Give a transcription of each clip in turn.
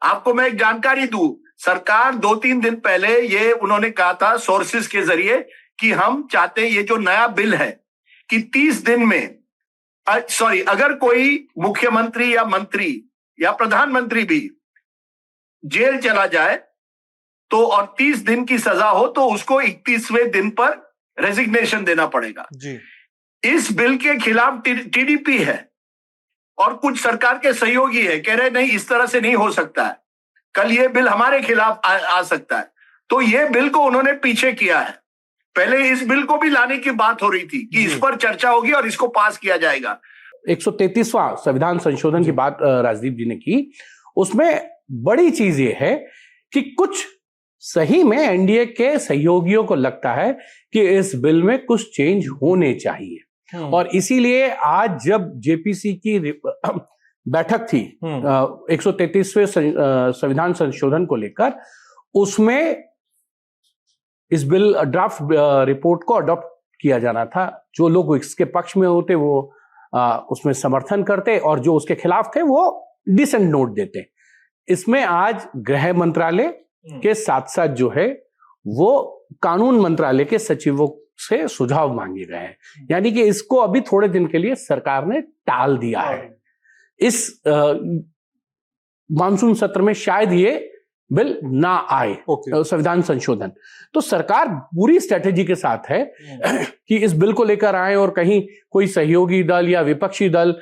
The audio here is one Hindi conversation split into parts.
आपको मैं एक जानकारी दूं, सरकार 2-3 दिन पहले ये उन्होंने कहा था सोर्सेस के जरिए कि हम चाहते हैं ये जो नया बिल है कि 30 दिन में अगर कोई मुख्यमंत्री या मंत्री या प्रधानमंत्री भी जेल चला जाए तो और 30 दिन की सजा हो तो उसको 31वें दिन पर रेजिग्नेशन देना पड़ेगा जी। इस बिल के खिलाफ टीडीपी है और कुछ सरकार के सहयोगी है, कह रहे नहीं इस तरह से नहीं हो सकता है, कल ये बिल हमारे खिलाफ आ सकता है। तो ये बिल को उन्होंने पीछे किया है। पहले इस बिल को भी लाने की बात हो रही थी कि इस पर चर्चा होगी और इसको पास किया जाएगा। 133वां संविधान संशोधन की बात राजदीप जी ने की, उसमें बड़ी चीज ये है कि कुछ सही में एनडीए के सहयोगियों को लगता है कि इस बिल में कुछ चेंज होने चाहिए और इसीलिए आज जब जेपीसी की बैठक थी 133वें संविधान संशोधन को लेकर, उसमें इस बिल ड्राफ्ट रिपोर्ट को अडॉप्ट किया जाना था। जो लोग इसके पक्ष में होते वो उसमें समर्थन करते और जो उसके खिलाफ थे वो डिसेंट नोट देते। इसमें आज गृह मंत्रालय के साथ साथ जो है वो कानून मंत्रालय के सचिवों से सुझाव मांगे गए हैं, यानी कि इसको अभी थोड़े दिन के लिए सरकार ने टाल दिया है। इस मानसून सत्र में शायद ये बिल ना आए संविधान संशोधन। तो सरकार पूरी स्ट्रेटेजी के साथ है कि इस बिल को लेकर आए और कहीं कोई सहयोगी दल या विपक्षी दल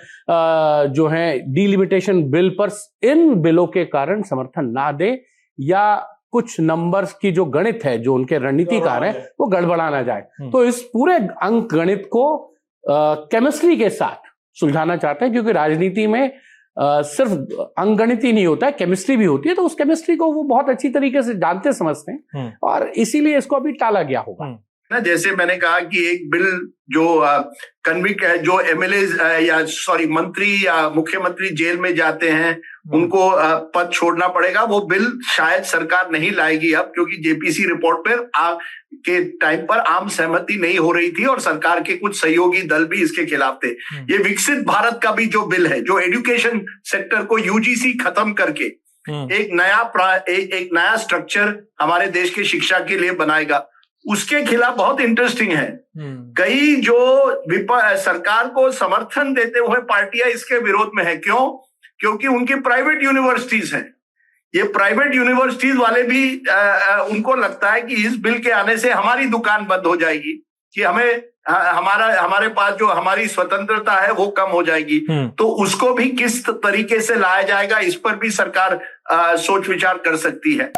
जो है डिलिमिटेशन बिल पर इन बिलों के कारण समर्थन ना दे या कुछ नंबर्स की जो गणित है जो उनके रणनीतिकार हैं वो गड़बड़ा ना जाए। तो इस पूरे अंक गणित को केमिस्ट्री के साथ सुलझाना चाहते हैं, क्योंकि राजनीति में सिर्फ अंकगणित ही नहीं होता है, केमिस्ट्री भी होती है। तो उस केमिस्ट्री को वो बहुत अच्छी तरीके से जानते समझते हैं और इसीलिए इसको अभी टाला गया होगा ना। जैसे मैंने कहा कि एक बिल जो कन्विक्ट है, जो एमएलए मंत्री या मुख्यमंत्री जेल में जाते हैं उनको पद छोड़ना पड़ेगा, वो बिल शायद सरकार नहीं लाएगी अब, क्योंकि जेपीसी रिपोर्ट पर के टाइम पर आम सहमति नहीं हो रही थी और सरकार के कुछ सहयोगी दल भी इसके खिलाफ थे। ये विकसित भारत का भी जो बिल है, जो एजुकेशन सेक्टर को यूजीसी खत्म करके एक नया स्ट्रक्चर हमारे देश की शिक्षा के लिए बनाएगा, उसके खिलाफ बहुत इंटरेस्टिंग है। कई जो सरकार को समर्थन देते हुए पार्टियां इसके विरोध में है। क्यों? क्योंकि उनकी प्राइवेट यूनिवर्सिटीज हैं। ये प्राइवेट यूनिवर्सिटीज वाले भी उनको लगता है कि इस बिल के आने से हमारी दुकान बंद हो जाएगी, कि हमारे पास जो हमारी स्वतंत्रता है वो कम हो जाएगी। तो उसको भी किस तरीके से लाया जाएगा, इस पर भी सरकार सोच विचार कर सकती है।